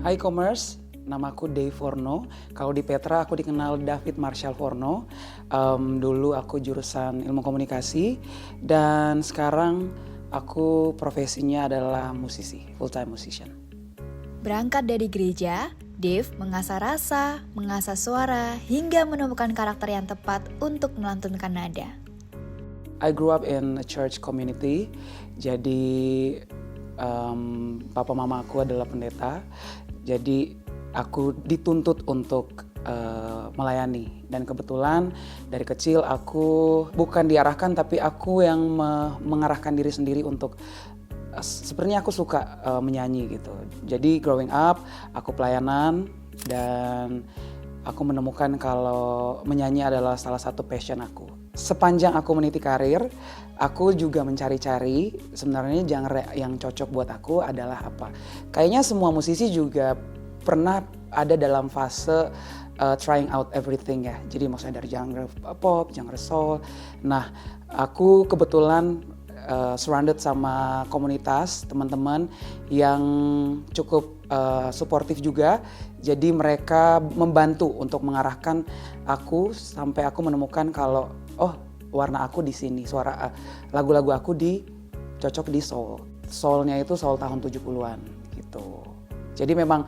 Hai Commerce, namaku Dave Forno. Kalau di Petra aku dikenal David Marshall Forno. Dulu aku jurusan ilmu komunikasi dan sekarang aku profesinya adalah musisi, full-time musician. Berangkat dari gereja, Dave mengasah rasa, mengasah suara, hingga menemukan karakter yang tepat untuk melantunkan nada. I grew up in a church community, jadi papa mama aku adalah pendeta. Jadi aku dituntut untuk melayani, dan kebetulan dari kecil aku bukan diarahkan tapi aku yang mengarahkan diri sendiri untuk sebenarnya aku suka menyanyi gitu. Jadi growing up aku pelayanan dan aku menemukan kalau menyanyi adalah salah satu passion aku. Sepanjang aku meniti karir, aku juga mencari-cari sebenarnya genre yang cocok buat aku adalah apa. Kayaknya semua musisi juga pernah ada dalam fase trying out everything ya. Jadi maksudnya dari genre pop, genre soul. Nah, aku kebetulan surrounded sama komunitas teman-teman yang cukup suportif juga. Jadi mereka membantu untuk mengarahkan aku sampai aku menemukan kalau warna aku di sini, suara lagu-lagu aku cocok di soul. Soulnya itu soul tahun 70-an gitu. Jadi memang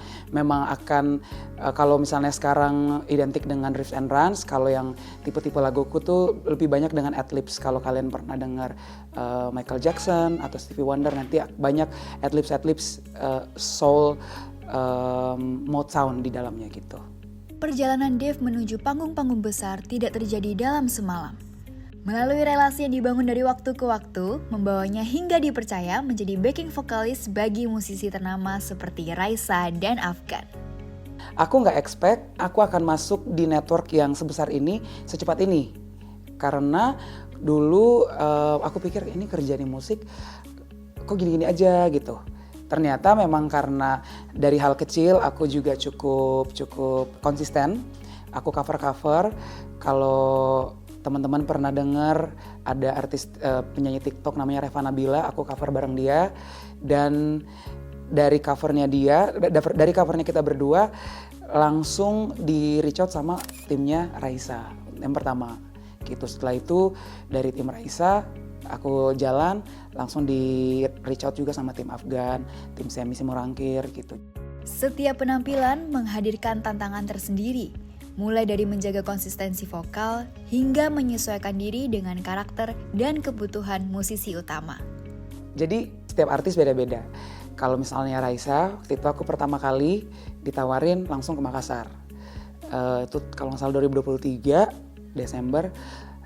akan kalau misalnya sekarang identik dengan riffs and runs, kalau yang tipe-tipe laguku tuh lebih banyak dengan adlibs. Kalau kalian pernah dengar Michael Jackson atau Stevie Wonder, nanti banyak adlibs soul mode sound di dalamnya gitu. Perjalanan Dave menuju panggung-panggung besar tidak terjadi dalam semalam. Melalui relasi yang dibangun dari waktu ke waktu, membawanya hingga dipercaya menjadi backing vokalis bagi musisi ternama seperti Raisa dan Afgan. Aku nggak expect aku akan masuk di network yang sebesar ini, secepat ini. Karena dulu aku pikir ini kerja di musik kok gini-gini aja gitu. Ternyata memang karena dari hal kecil aku juga cukup konsisten. Aku cover. Kalau teman-teman pernah dengar ada artis penyanyi TikTok namanya Reva Nabila, aku cover bareng dia. Dan dari covernya kita berdua langsung di reach out sama timnya Raisa yang pertama gitu. Setelah itu dari tim Raisa aku jalan langsung di reach out juga sama tim Afgan, tim Semi Simorangkir gitu. Setiap penampilan menghadirkan tantangan tersendiri, mulai dari menjaga konsistensi vokal hingga menyesuaikan diri dengan karakter dan kebutuhan musisi utama. Jadi setiap artis beda-beda. Kalau misalnya Raisa, waktu itu aku pertama kali ditawarin langsung ke Makassar. Itu kalau nggak salah 2023 Desember.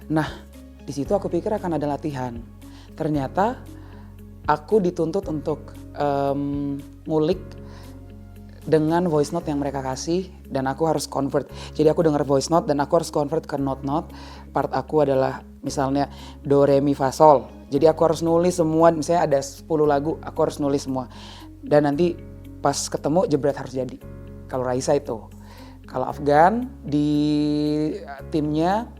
Nah, di situ aku pikir akan ada latihan. Ternyata aku dituntut untuk ngulik dengan voice note yang mereka kasih dan aku harus convert. Jadi aku dengar voice note dan aku harus convert ke note-note. Part aku adalah misalnya do re mi fa sol. Jadi aku harus nulis semua, misalnya ada 10 lagu, aku harus nulis semua. Dan nanti pas ketemu jebret harus jadi. Kalau Raisa itu. Kalau Afgan di timnya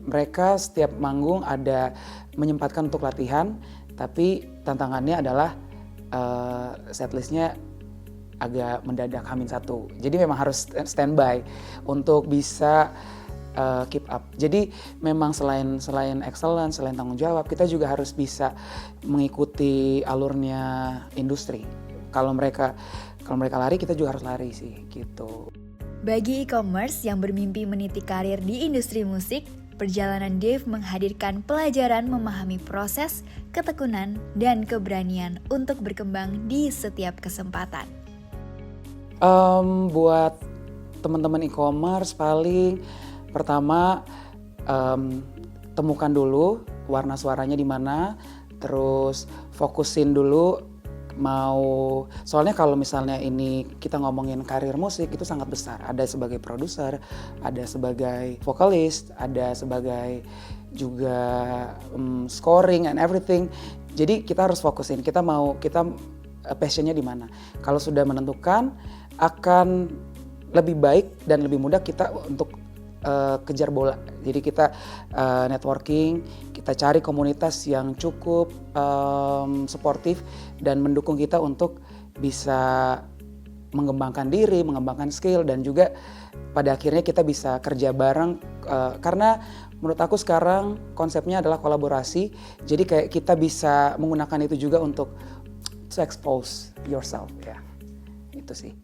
mereka setiap manggung ada menyempatkan untuk latihan, tapi tantangannya adalah setlistnya agak mendadak H-1. Jadi memang harus standby untuk bisa keep up. Jadi memang selain excellence, selain tanggung jawab, kita juga harus bisa mengikuti alurnya industri. Kalau mereka lari, kita juga harus lari sih gitu. Bagi e-commerce yang bermimpi meniti karir di industri musik, perjalanan Dave menghadirkan pelajaran memahami proses, ketekunan, dan keberanian untuk berkembang di setiap kesempatan. Buat teman-teman e-commerce paling pertama temukan dulu warna suaranya di mana, terus fokusin dulu soalnya kalau misalnya ini kita ngomongin karir musik itu sangat besar. Ada sebagai produser, ada sebagai vokalis, ada sebagai juga scoring and everything. Jadi kita harus fokusin, kita passionnya di mana. Kalau sudah menentukan akan lebih baik dan lebih mudah kita untuk kejar bola. Jadi kita networking, kita cari komunitas yang cukup suportif dan mendukung kita untuk bisa mengembangkan diri, mengembangkan skill, dan juga pada akhirnya kita bisa kerja bareng karena menurut aku sekarang konsepnya adalah kolaborasi. Jadi kayak kita bisa menggunakan itu juga untuk to expose yourself ya. Itu sih.